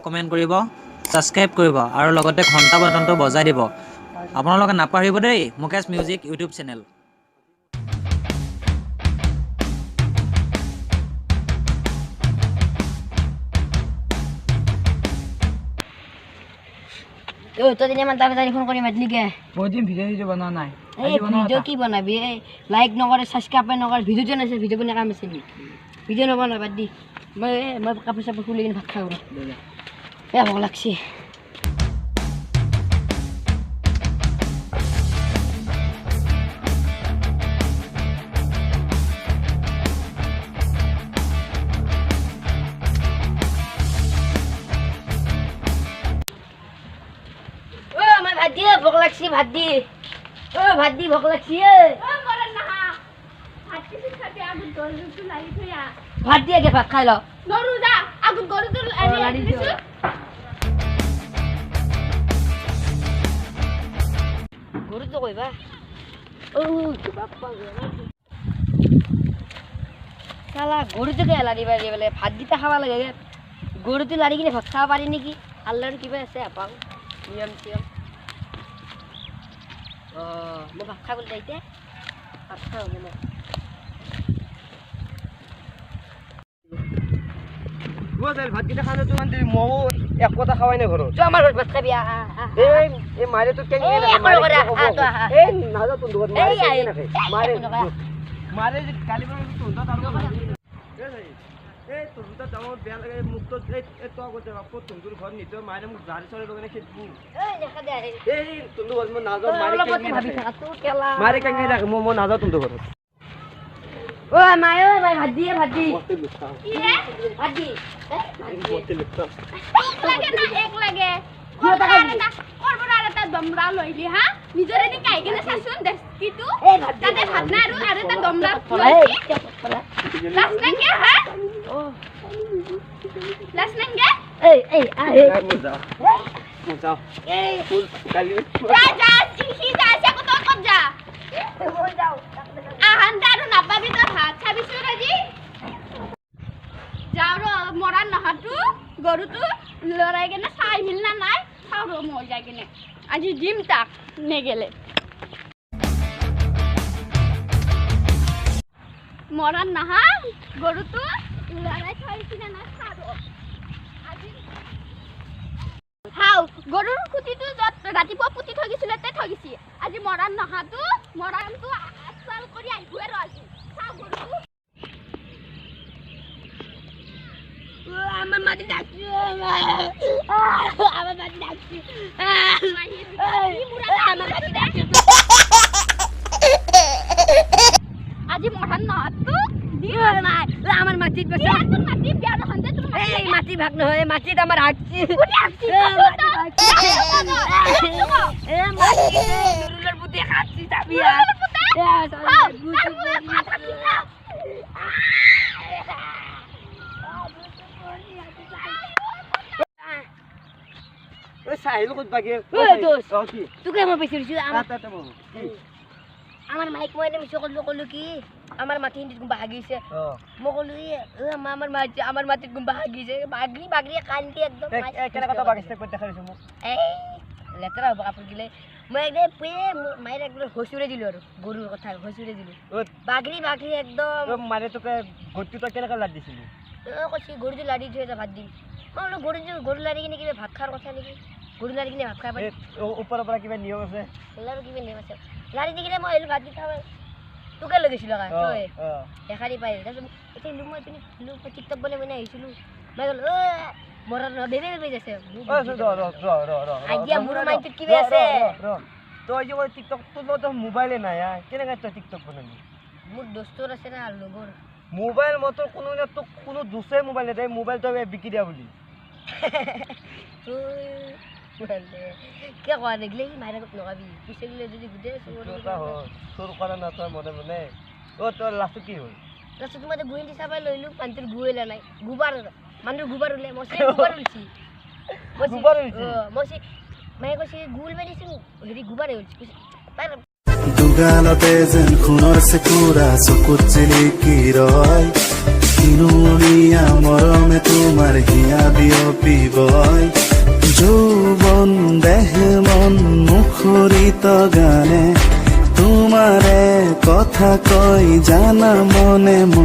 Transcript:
Comment কৰিব, subscribe কৰিব আৰু লগতে ঘণ্টা বাটনটো বজাই দিব। আপোনালোকে নাপাহৰিব দেই মুকেশ মিউজিক ইউটিউব চেনেল। তই ইমান তাড়াতাড়ি ফোন কৰি মাতিলি কে? বহুত দিন ভিডিঅ' বনোৱা নাই। এই ভিডিঅ' কি বনাবি? এই লাইক নকৰে, ছাবস্ক্ৰাইব নকৰে, ভিডিঅ'টো নাচাই, ভিডিঅ' বনাই কাম আছে নেকি? ভিডিঅ' নবনাই বাদ দি। মই কাপোৰ চাপোৰ খুলি কিনে ভাত খাওঁ ৰ। বেয়া ভোক লাগছি। ভাত দি ভোক লাগছি, ভাত দি। ভাত দি ভোক লাগছি। ভাত দি আগে ভাত খাই ল। গৰুটো কইবা চালা গৰুটোকে লাৰি পাৰি বোলে ভাত দিতে খাব লাগে। গৰুটো লাৰি কিনে ভাত খাব পাৰি নেকি? আল্লাহৰ কিবা আছে আপাও নিয়ম চিয়ম। মই ভাত খাবলৈ যাইতে ভাত খাওঁ মানে ভাতকেইটা খাওঁতে তো ময়ো এক কথা খাওয়াই নাই ঘৰত। আমাৰ ঘৰত ভাত খাবি। এই মাৰে তো কেনে নাযাওঁ তোৰ মাৰে কালি এই তোৰ দুটা ডাঙৰ বেয়া লাগে মোক তো তই আগতে ক'ত তোৰ ঘৰত নিজৰ মাৰে মোক জাৰি চাৰি লগাই খেদবো। এই তোৰ ঘৰত মই নাযাওঁ মাৰে কেনে ৰাখে মই নাযাওঁ তোৰ ঘৰত। মাই ভাত দিয়ে ভাত দি ভাত দি দমৰা লৈলি হা নিজৰে কাই কেনে চাচোন দেখিটো তাতে ভাত না আৰু এটা দমৰা লাছ নাগে হা লাছ নাগে এই যাও এই ফুল কালি যা সি যা আছে কত কত যা মই যাও আহান দাৰু নাপাবি তো ভাত খাবিছ আজি যাও ৰ মৰান নহাটো গৰুটো লৰাই কেনে চাই মিল না নাই চাও ৰ মই যাই কেনে আজি জিম তাক নেগেলে মৰান নহা গৰুটো লৰাই থৈছি না না চাও আজি হাও গৰুৰ খুটিটো যত ৰাতিপুৱা পুতি থৈ গিছিলে তে থৈ গিছি আজি মৰান নহাটো মৰানটো আছাল কৰি আহিবই ৰ আজি চাও গৰুটো আমার মাটি ডাকছি আমার মাটি ডাকছি আজি মহান নহতো আমার মাটিত বসে মাটি বিয়া নহন যে তুমি এই মাটি ভাগ নহয় মাটিত আমার হাঁকছি নুরুলের বুদ্ধি খাচ্ছি তাবিয়া চাহিল ক'ত বাগে তোকে মই বেছি আমার মাইক মই মিছ কলো কি আমার মাটি হিন্দিত গুম্বা হাগিছে মই কলো আমার মাটিত গুম্বা হাগিছে বাগরি বাগরি কান্দি একদম কেনে কথা বাগিছে ক'ত দেখা দিছো মোক এই লেতেৰা হ'ব কাপোৰ গিলে মই একদম পুয়ে মাইৰ একদম হসুৰে দিলো আৰু গৰুৰ কথা হসুৰে দিলো বাগৰি বাগৰি একদম মাৰে তোকে গৰুটো তই কেনেকৈ লাদ দিছিলি কৈছি গৰুটো লাৰি থৈ ভাত দিম মই বোলো গৰু লাৰি কিনে কিবা ভাত খোৱাৰ কথা নেকি গৰু লাৰি কিনে ভাত খাব পাৰি ওপৰৰ পৰা কিবা নিয়ম আছে আৰু কিবা নিয়ম আছে লাৰি দি কিনে মই আহিলোঁ ভাত দি খাব তোকে লৈ গৈছিলোঁ তই দেখাৰি পাই তাৰপিছত এতিয়া মই পিনি টিকটক বনাই বনাই আহিছিলোঁ মই ক'লো মৰাৰ বেবে বেবে যাইছে মোৰ মাইণ্ডটোত কিবা আছে তই যে টিকটক তোৰ লগত মোবাইলে নাই কেনেকৈ তই টিকটক বনালি মোৰ দোস্তৰ আছে না লগৰ মোবাইল মতো কোনো তোক কোনো দুচে মোবাইল নেদেয় মোবাইল তই বিকি দিয়া বুলি কিয় কোৱা নেগিলে মাইৰ আগত নকাবি পিছে গিলে যদি গোটেই তোৰ কৰা না তই মনে মনে তোৰ লাষ্টত কি হ'ল লাষ্টত মই গুৱাহাটী চাবাই লৈলোঁ মানুহটোৰ গুৱেলা নাই গোবাৰ মানুহটোৰ গোবাৰ ওলাই মই গোবাৰ ওলছি মই মায়ে কৈছে গুল মেডিচিন হেৰি গোবাৰে ওলছি তাৰ দুগালতে যেন খুনৰ চেকুৰা চকুত জিলিকি ৰয় কিনুনীয়া মৰমে তোমাৰ হিয়া বিয়পিবই যৌৱন দেহ মন মুখৰিত গানে তোমাৰে কথা কয় জানা মনে মনে